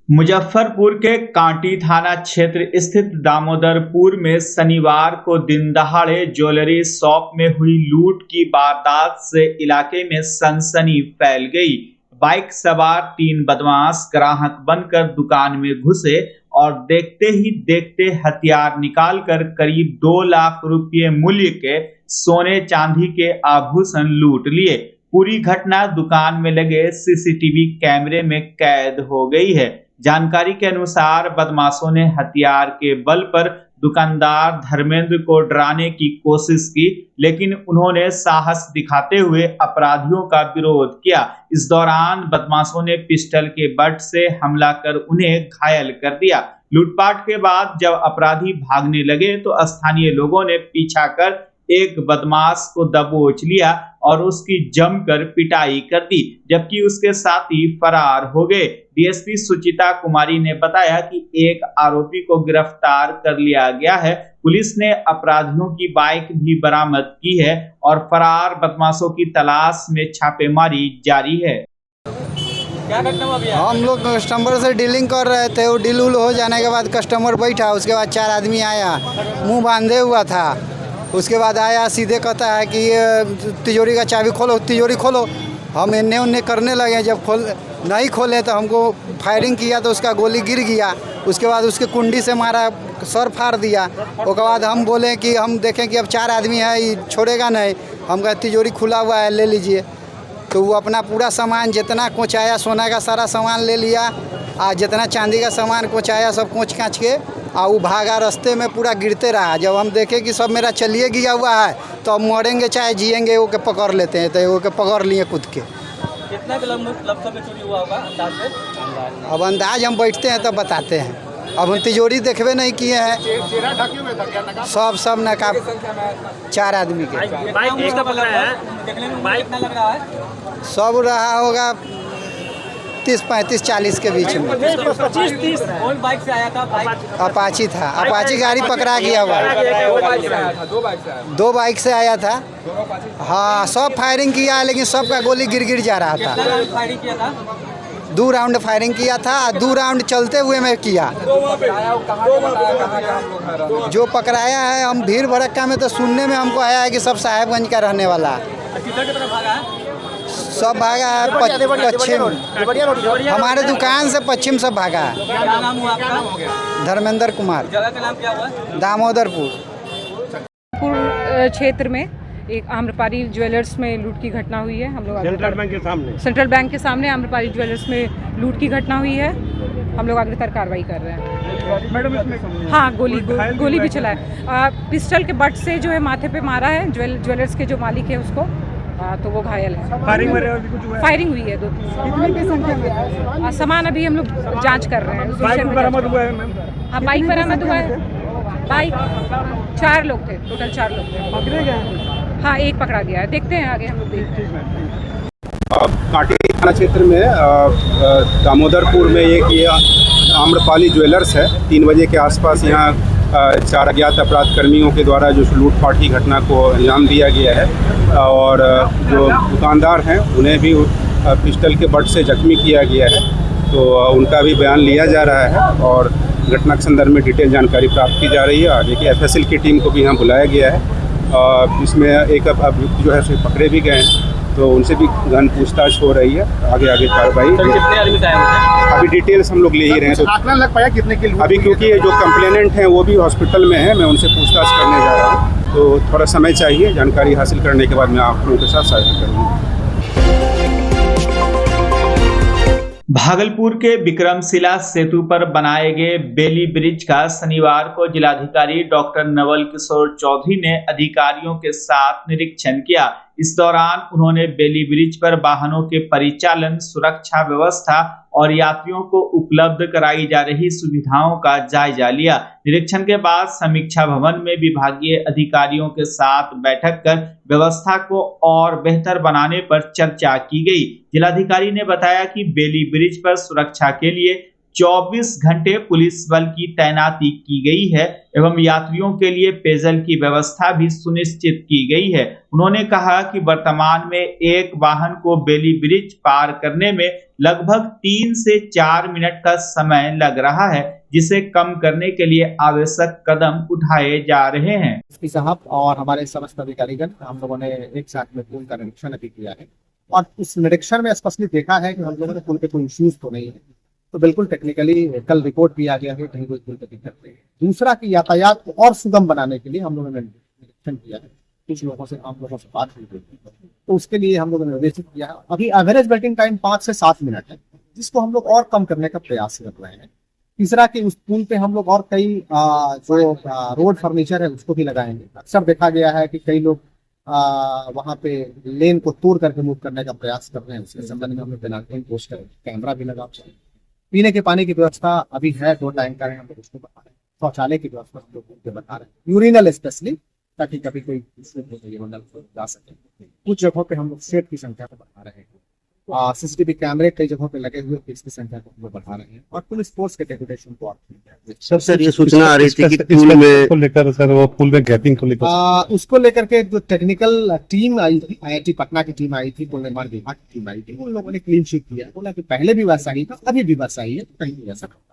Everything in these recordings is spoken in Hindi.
मुजफ्फरपुर के कांटी थाना क्षेत्र स्थित दामोदरपुर में शनिवार को दिन दहाड़े ज्वेलरी शॉप में हुई लूट की वारदात से इलाके में सनसनी फैल गई। बाइक सवार 3 बदमाश ग्राहक बनकर दुकान में घुसे और देखते ही देखते हथियार निकालकर करीब 2 लाख रुपये मूल्य के सोने चांदी के आभूषण लूट लिए। पूरी घटना दुकान में लगे सीसीटीवी कैमरे में कैद हो गई है। जानकारी के अनुसार बदमाशों ने हथियार के बल पर दुकानदार धर्मेंद्र को डराने की कोशिश की, लेकिन उन्होंने साहस दिखाते हुए अपराधियों का विरोध किया। इस दौरान बदमाशों ने पिस्टल के बट से हमला कर उन्हें घायल कर दिया। लूटपाट के बाद जब अपराधी भागने लगे तो स्थानीय लोगों ने पीछा कर एक बदमाश को दबोच लिया और उसकी जमकर पिटाई कर दी, जबकि उसके साथी फरार हो गए। डीएसपी सुचिता कुमारी ने बताया कि एक आरोपी को गिरफ्तार कर लिया गया है। पुलिस ने अपराधियों की बाइक भी बरामद की है और फरार बदमाशों की तलाश में छापेमारी जारी है। हम लोग कस्टमर से डीलिंग कर रहे थे, वो डील हो जाने के बाद कस्टमर बैठा, उसके बाद 4 आदमी आया, मुंह बांधे हुआ था। उसके बाद आया, सीधे कहता है कि ये तिजोरी का चाबी खोलो, तिजोरी खोलो। हम इन्ने उन्ने करने लगे, जब नहीं खोले तो हमको फायरिंग किया तो उसका गोली गिर गया। उसके बाद उसके कुंडी से मारा, सर फाड़ दिया। उसके बाद हम बोले कि हम देखें कि अब 4 आदमी है, ये छोड़ेगा नहीं। हम कहे तिजोरी खुला हुआ है, ले लीजिए। तो वो अपना पूरा सामान जितना कोचाया, सोना का सारा सामान ले लिया, जितना चांदी का सामान कोचाया सब कोच काँच के, और वो भागा। रास्ते में पूरा गिरते रहा। जब हम देखे कि सब मेरा चलिए गया हुआ है तो अब मरेंगे चाहे जिएंगे, वो के पकड़ लेते हैं। तो वो के पकड़ लिए कूद के। कितना लमसम में चोरी हुआ होगा अंदाज में? अब अंदाज हम बैठते हैं तो बताते हैं। अब हम तिजोरी देखबे नहीं किए हैं। सब नकाब 4 आदमी के। सब रहा होगा 30, 35, 40 के बीच में। 25-30। कौन बाइक से आया था? अपाची था, अपाची गाड़ी पकड़ा गया हुआ। 2 बाइक से आया था। हाँ, सब फायरिंग किया, लेकिन सबका गोली गिर जा रहा था। फायरिंग किया था? 2 राउंड फायरिंग किया था, 2 राउंड चलते हुए में किया। जो पकड़ाया है, हम भीड़ भड़क्का में तो सुनने में हमको आया है कि सब साहेबगंज का रहने वाला। किधर की तरफ भागा है? सब भागा है पश्चिम, हमारे दुकान से पश्चिम सब भागा है। क्या नाम हुआ आपका? धर्मेंद्र कुमार। जगह का नाम क्या हुआ? दामोदरपुर क्षेत्र में एक आम्रपाली ज्वेलर्स में लूट की घटना हुई है। हम लोग सेंट्रल बैंक के सामने आम्रपाली ज्वेलर्स में लूट की घटना हुई है। हम लोग अग्रतर कार्रवाई कर रहे हैं। मैडम, इसमें हाँ, गोली भी चला है। पिस्टल के बट से जो है माथे पे मारा है। ज्वेलर्स के जो मालिक है उसको, तो वो घायल है। फायरिंग हुई है 2-3। कितनी संख्या में? सामान अभी हम लोग जांच कर रहे हैं। बाइक बरामद हुआ है मैम? हाँ, बाइक बरामद हुआ है। बाइक 4 लोग थे, टोटल 4 लोग थे। पकड़े गए? हाँ, एक पकड़ा गया है। देखते हैं आगे हम लोग देखते हैं। कांटी थाना क्षेत्र में दामोदरपुर में एक ये आम्रपाली ज्वेलर्स है। 3 बजे के आसपास यहाँ 4 अज्ञात अपराध कर्मियों के द्वारा जो लूटपाट की घटना को अंजाम दिया गया है और जो दुकानदार हैं उन्हें भी पिस्टल के बट से जख्मी किया गया है। तो उनका भी बयान लिया जा रहा है और घटना के संदर्भ में डिटेल जानकारी प्राप्त की जा रही है। आगे की एफएसएल की टीम को भी यहाँ बुलाया गया है। इसमें एक अभियुक्त जो है सो पकड़े भी गए हैं, तो उनसे भी गहन पूछताछ हो रही है। आगे कार्रवाई। कितने आदमी से आए? अभी डिटेल्स हम लोग ले ही रहे हैं। तो आंकड़ा लग पाया कितने की? अभी क्योंकि जो कंप्लेनेंट हैं वो भी हॉस्पिटल में है, मैं उनसे पूछताछ करने जा रहा हूँ, तो थोड़ा समय चाहिए। जानकारी हासिल करने के बाद मैं आप लोगों के साथ साझा करूँगा। भागलपुर के विक्रमशिला सेतु पर बनाए गए बेली ब्रिज का शनिवार को जिलाधिकारी डॉक्टर नवल किशोर चौधरी ने अधिकारियों के साथ निरीक्षण किया। इस दौरान उन्होंने बेली ब्रिज पर वाहनों के परिचालन, सुरक्षा व्यवस्था और यात्रियों को उपलब्ध कराई जा रही सुविधाओं का जायजा लिया। निरीक्षण के बाद समीक्षा भवन में विभागीय अधिकारियों के साथ बैठक कर व्यवस्था को और बेहतर बनाने पर चर्चा की गई। जिलाधिकारी ने बताया कि बेली ब्रिज पर सुरक्षा के लिए 24 घंटे पुलिस बल की तैनाती की गई है एवं यात्रियों के लिए पेयजल की व्यवस्था भी सुनिश्चित की गई है। उन्होंने कहा कि वर्तमान में एक वाहन को बेली ब्रिज पार करने में लगभग 3 से 4 मिनट का समय लग रहा है, जिसे कम करने के लिए आवश्यक कदम उठाए जा रहे हैं। एसपी साहब और हमारे समस्त अधिकारीगण हम लोगों ने एक साथ में पुल का निरीक्षण अभी किया है और इस निरीक्षण में स्पष्टली देखा है कि हम लोगों ने पुल पे कोई इश्यूज तो नहीं है, तो बिल्कुल टेक्निकली कल रिपोर्ट भी आ गया है, कहीं कोई पुल पे दिक्कत नहीं है। दूसरा कि यातायात को और सुगम बनाने के लिए हम लोगों ने निरीक्षण किया है, कुछ लोगों से आम लोगों से बात हुई, तो उसके लिए हम लोगों ने निर्देशित किया है। अभी एवरेज वेटिंग टाइम 5 से 7 मिनट है, जिसको हम लोग और कम करने का प्रयास कर रहे हैं। तीसरा कि उस पुल पे हम लोग और कई जो रोड फर्नीचर है उसको भी लगाएंगे। अक्सर देखा गया है कि कई लोग वहाँ पे लेन को तोड़ करके मूव करने का प्रयास कर रहे हैं, उसके संबंध में हमने पेनाल्टी पोस्ट कर कैमरा भी लगा। पीने के पानी की व्यवस्था अभी है, 2 टाइम का है, हम लोग उसको बता रहे हैं। शौचालय की व्यवस्था हम लोग बता रहे हैं, यूरिनल स्पेशली, ताकि कभी कोई जा सके। कुछ जगहों पे हम लोग सेट की संख्या को बढ़ा रहे हैं, सीसीटीवी कैमरे कई जगहों पे लगे हुए, इसकी संख्या को हम लोग बढ़ा रहे हैं और पुलिस फोर्स के डेपुटेशन को सर ये सूचना आ रही थी कि पुल में को लेकर सर वो पुल में गैपिंग को लेकर उसको लेकर के जो टेक्निकल टीम आई थी, IIT पटना की टीम आई थी, पुल निर्माण विभाग की टीम आई थी, उन लोगों ने क्लीन शीट किया, बोला कि पहले भी वैसा ही था, अभी भी वैसा ही है, कहीं भी ऐसा होता।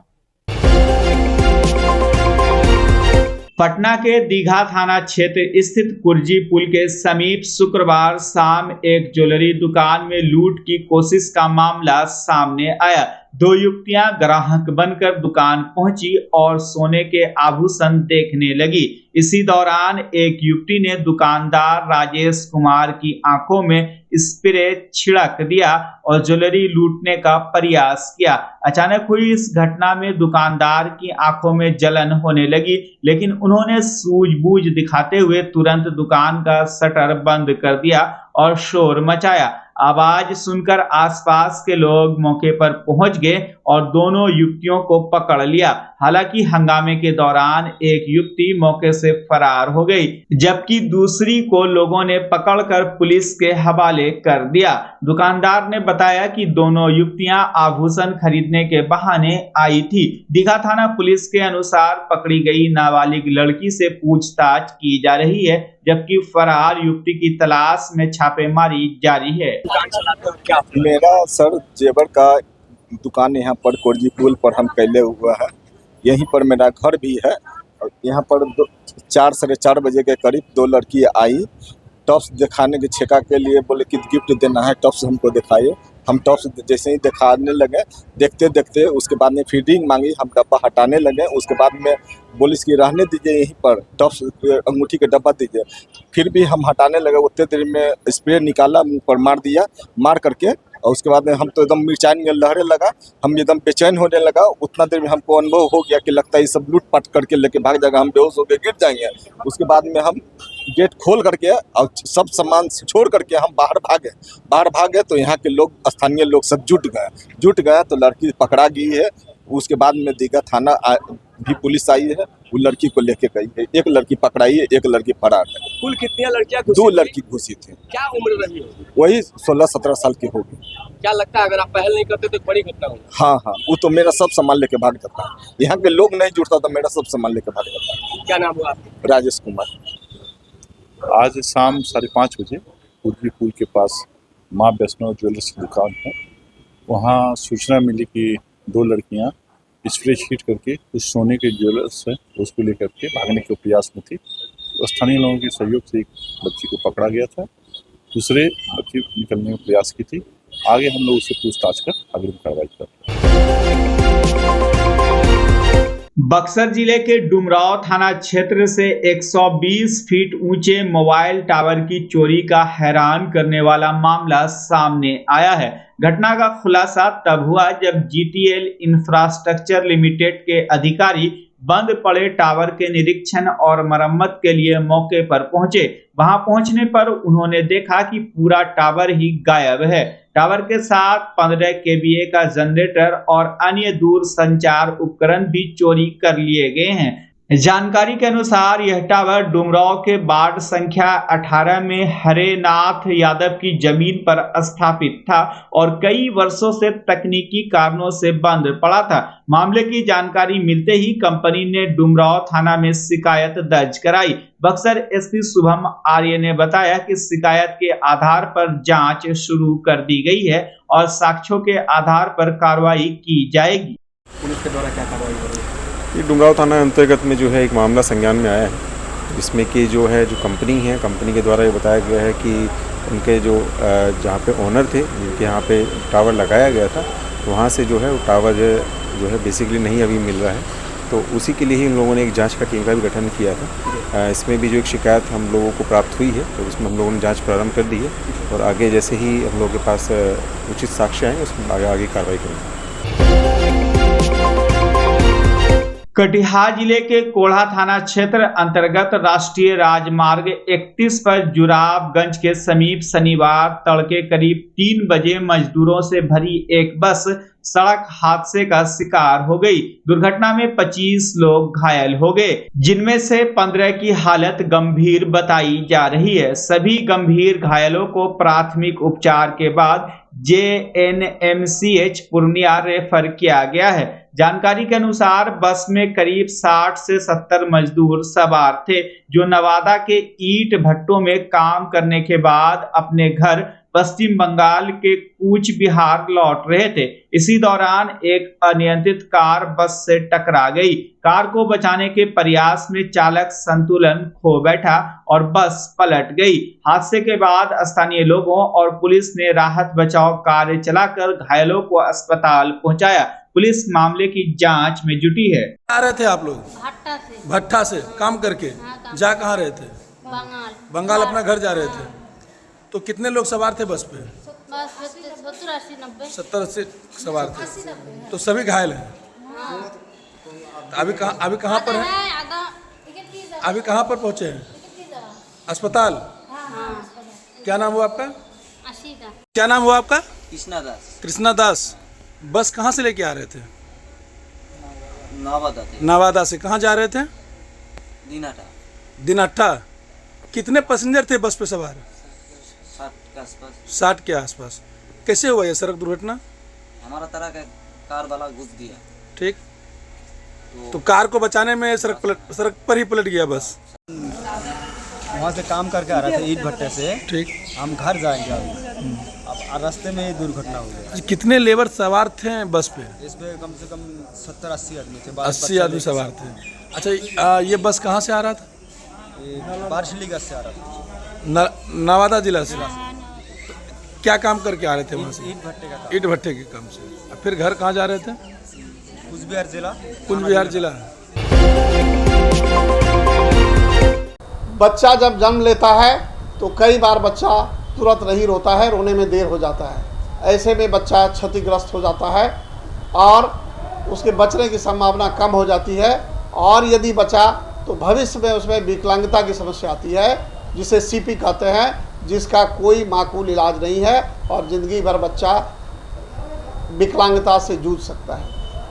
पटना के दीघा थाना क्षेत्र स्थित कुर्जी पुल के समीप शुक्रवार शाम एक ज्वेलरी दुकान में लूट की कोशिश का मामला सामने आया। 2 युवतियां ग्राहक बनकर दुकान पहुंची और सोने के आभूषण देखने लगी। इसी दौरान एक युवती ने दुकानदार राजेश कुमार की आंखों में स्प्रे छिड़क दिया और ज्वेलरी लूटने का प्रयास किया। अचानक हुई इस घटना में दुकानदार की आंखों में जलन होने लगी, लेकिन उन्होंने सूझबूझ दिखाते हुए तुरंत दुकान का शटर बंद कर दिया और शोर मचाया। आवाज सुनकर आसपास के लोग मौके पर पहुंच गए और दोनों युवतियों को पकड़ लिया। हालांकि हंगामे के दौरान एक युवती मौके से फरार हो गई, जबकि दूसरी को लोगों ने पकड़कर पुलिस के हवाले कर दिया। दुकानदार ने बताया कि दोनों युवतियां आभूषण खरीदने के बहाने आई थी। दीघा थाना पुलिस के अनुसार पकड़ी गई नाबालिग लड़की से पूछताछ की जा रही है, जबकि फरार युवती की तलाश में छापेमारी जारी है। मेरा सर जेवर का दुकान यहाँ पर कुर्जी पुल पर हम कैले हुआ है, यहीं पर मेरा घर भी है। और यहाँ पर 4 साढ़े 4 बजे के करीब 2 लड़की आई, टॉप्स दिखाने के छेका के लिए, बोले कि गिफ्ट देना है, टॉप्स हमको दिखाइए। हम टॉप्स जैसे ही दिखाने लगे, देखते देखते उसके बाद में फिर रिंग मांगी, हम डब्बा हटाने लगे। उसके बाद में पुलिस की रहने दीजिए, यहीं पर टॉप्स अंगूठी का डब्बा दीजिए। फिर भी हम हटाने लगे, उतने देर में स्प्रे निकाला, मुंह पर मार दिया। मार करके और उसके बाद में हम तो एकदम मिर्चाई लहरे लगा, हम एकदम बेचैन होने लगा। उतना देर में हमको अनुभव हो गया कि लगता है ये सब लूट पाट करके लेके भाग जाएगा, हम बेहोश होकर गिर जाएंगे। उसके बाद में हम गेट खोल करके और सब सामान छोड़ करके हम बाहर भागे तो यहाँ के लोग, स्थानीय लोग सब जुट गए तो लड़की पकड़ा गई है। उसके बाद में दीघा थाना भी पुलिस आई है, वो लड़की को लेके गई है। एक लड़की पकड़ाई है, एक लड़की फरार है। कुल कितनी लड़कियां? 2 लड़की घुसी थी। क्या उम्र रही है? वही 16-17 साल की होगी। क्या लगता है अगर आप पहल नहीं करते तो बड़ी घटना होगी? हाँ, वो तो मेरा सब सामान लेके भाग जाता है। यहाँ के लोग नहीं जुड़ता तो मेरा सब सामान लेके भाग जाता है। क्या नाम हुआ आपका? राजेश कुमार। आज शाम 5:30 बजे कुर्जी पुल के पास माँ वैष्णो ज्वेलर्स की दुकान है, वहाँ सूचना मिली कि 2 लड़कियाँ स्प्रे छीट करके कुछ सोने के ज्वेलर्स है उसको लेकर के भागने के प्रयास में थी। तो स्थानीय लोगों के सहयोग से एक बच्ची को पकड़ा गया था, दूसरे बच्ची निकलने का प्रयास की थी। आगे हम लोग उससे पूछताछ कर अग्रिम कार्रवाई कर रहे हैं। बक्सर जिले के डुमरांव थाना क्षेत्र से 120 फीट ऊंचे मोबाइल टावर की चोरी का हैरान करने वाला मामला सामने आया है। घटना का खुलासा तब हुआ जब GTL इंफ्रास्ट्रक्चर लिमिटेड के अधिकारी बंद पड़े टावर के निरीक्षण और मरम्मत के लिए मौके पर पहुंचे। वहां पहुंचने पर उन्होंने देखा कि पूरा टावर ही गायब है। टावर के साथ 15 kVA का जनरेटर और अन्य दूर संचार उपकरण भी चोरी कर लिए गए हैं। जानकारी के अनुसार यह टावर डुमरांव के वार्ड संख्या 18 में हरेनाथ यादव की जमीन पर स्थापित था और कई वर्षों से तकनीकी कारणों से बंद पड़ा था। मामले की जानकारी मिलते ही कंपनी ने डुमरांव थाना में शिकायत दर्ज कराई। बक्सर एसपी शुभम आर्य ने बताया कि शिकायत के आधार पर जांच शुरू कर दी गई है और साक्ष्यों के आधार पर कार्रवाई की जाएगी। पुलिस के द्वारा क्या कार्रवाई हो रही है? ये डुमरांव थाना अंतर्गत में जो है एक मामला संज्ञान में आया है, जिसमें कि जो है जो कंपनी के द्वारा ये बताया गया है कि उनके जो जहाँ पे ओनर थे, जिनके यहाँ पे टावर लगाया गया था, वहाँ से जो है वो टावर जो है बेसिकली नहीं अभी मिल रहा है। तो उसी के लिए ही हम लोगों ने एक जांच का टीम का भी गठन किया था। इसमें भी जो एक शिकायत हम लोगों को प्राप्त हुई है, तो उसमें हम लोगों ने जाँच प्रारंभ कर दी है और आगे जैसे ही हम लोगों के पास उचित साक्ष्य आएंगे उसमें आगे कार्रवाई करेंगे। कटिहार जिले के कोढ़ा थाना क्षेत्र अंतर्गत राष्ट्रीय राजमार्ग 31 पर जुराबगंज के समीप शनिवार तड़के करीब 3 बजे मजदूरों से भरी एक बस सड़क हादसे का शिकार हो गई। दुर्घटना में 25 लोग घायल हो गए, जिनमें से 15 की हालत गंभीर बताई जा रही है। सभी गंभीर घायलों को प्राथमिक उपचार के बाद JNMCH पूर्णिया रेफर किया गया है। जानकारी के अनुसार बस में करीब 60 से 70 मजदूर सवार थे, जो नवादा के ईंट भट्टों में काम करने के बाद अपने घर पश्चिम बंगाल के कूच बिहार लौट रहे थे। इसी दौरान एक अनियंत्रित कार बस से टकरा गई। कार को बचाने के प्रयास में चालक संतुलन खो बैठा और बस पलट गई। हादसे के बाद स्थानीय लोगों और पुलिस ने राहत बचाव कार्य चलाकर घायलों को अस्पताल पहुंचाया। पुलिस मामले की जांच में जुटी है। आ रहे थे आप लोग? भट्टा से काम करके? जा कहाँ रहे थे? बंगाल अपना घर जा रहे थे। तो कितने लोग सवार थे बस पे? 70-80 सवार थे। तो सभी घायल हैं। अभी कहाँ पर हैं? अभी कहाँ पर पहुँचे हैं? अस्पताल। क्या नाम हुआ आपका? क्या नाम हुआ आपका? कृष्णा दास। बस कहाँ से लेके आ रहे थे? नवादा से। कहाँ जा रहे थे? दिनाटा। कितने पैसेंजर थे बस पे सवार? 60 के आसपास। कैसे हुआ ये सड़क दुर्घटना? हमारा तरह का कार वाला घुस दिया। ठीक। तो कार को बचाने में सड़क पर ही पलट गया बस। वहाँ से काम करके आ रहे थे ईंट भट्टे से। ठीक। हम घर जाएंगे अब रास्ते में दुर्घटना हो गई। कितने लेबर सवार थे बस पे? इस पे कम से कम 70-80 आदमी थे। 80 आदमी सवार थे। अच्छा, ये बस कहाँ से आ रहा था? बारसिलीगंज से आ रहा था। नवादा जिला से। क्या काम करके आ रहे थे वहाँ से? ईंट भट्टे के काम से। फिर घर कहाँ जा रहे थे? कूच बिहार जिला। बच्चा जब जन्म लेता है तो कई बार बच्चा तुरंत नहीं रोता है, रोने में देर हो जाता है। ऐसे में बच्चा क्षतिग्रस्त हो जाता है और उसके बचने की संभावना कम हो जाती है। और यदि बचा तो भविष्य में उसमें विकलांगता की समस्या आती है, जिसे CP कहते हैं, जिसका कोई माकूल इलाज नहीं है और ज़िंदगी भर बच्चा विकलांगता से जूझ सकता है।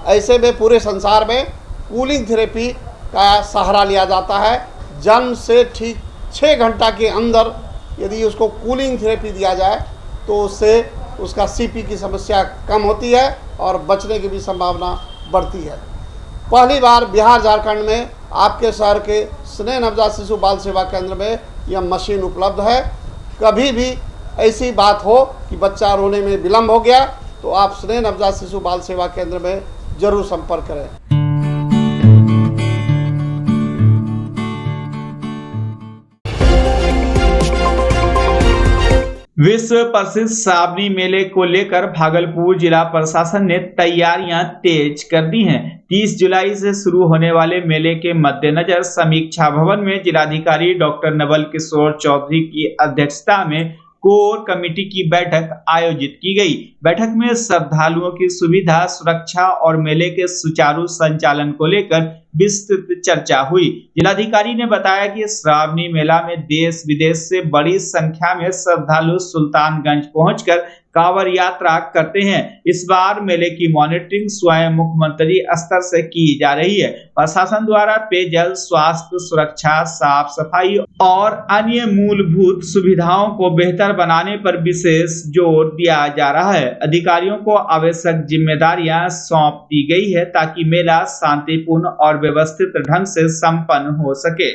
ऐसे में पूरे संसार में कूलिंग थेरेपी का सहारा लिया जाता है। जन्म से ठीक 6 घंटा के अंदर यदि उसको कूलिंग थेरेपी दिया जाए तो उससे उसका CP की समस्या कम होती है और बचने की भी संभावना बढ़ती है। पहली बार बिहार झारखंड में आपके शहर के स्नेह नवजात शिशु बाल सेवा केंद्र में यह मशीन उपलब्ध है। कभी भी ऐसी बात हो कि बच्चा रोने में विलम्ब हो गया तो आप स्नेह नवजात शिशु बाल सेवा केंद्र में जरूर संपर्क करें। विश्व प्रसिद्ध साबरी मेले को लेकर भागलपुर जिला प्रशासन ने तैयारियां तेज कर दी हैं। 30 जुलाई से शुरू होने वाले मेले के मद्देनजर समीक्षा भवन में जिलाधिकारी डॉक्टर नवल किशोर चौधरी की अध्यक्षता में कोर कमेटी की बैठक आयोजित की गई। बैठक में श्रद्धालुओं की सुविधा, सुरक्षा और मेले के सुचारू संचालन को लेकर विस्तृत चर्चा हुई। जिलाधिकारी ने बताया कि श्रावणी मेला में देश विदेश से बड़ी संख्या में श्रद्धालु सुल्तानगंज पहुंचकर कांवड़ यात्रा करते हैं। इस बार मेले की मॉनिटरिंग स्वयं मुख्यमंत्री स्तर से की जा रही है। प्रशासन द्वारा पेयजल, स्वास्थ्य, सुरक्षा, साफ सफाई और अन्य मूलभूत सुविधाओं को बेहतर बनाने पर विशेष जोर दिया जा रहा है। अधिकारियों को आवश्यक जिम्मेदारियां सौंप दी गई है ताकि मेला शांतिपूर्ण और व्यवस्थित ढंग से संपन्न हो सके।